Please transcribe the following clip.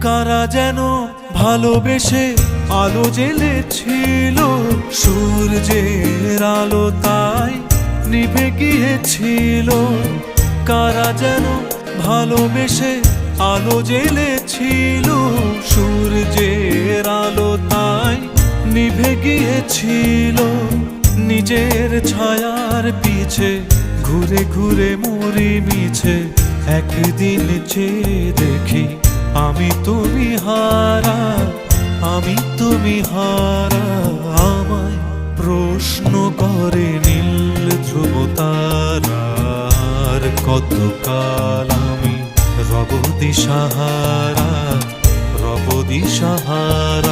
কারা যেন ভালোবেসে আলো জ্বেলেছিল, সূর্যের আলো তাই নিভে গিয়েছিল। কারা যেন ভালোবেসে আলো জ্বেলেছিল, সূর্যের আলো তাই নিভে গিয়েছিল। নিজের ছায়ার পিছে ঘুরে ঘুরে মরি মিছে, একদিন চেয়ে দেখি আমি তুমি হারা, আমি তুমি হারা। আমায় প্রশ্ন করে নীল ধ্রুব তারার, কতকাল আমি রব দিশাহারা, রব দিশাহারা।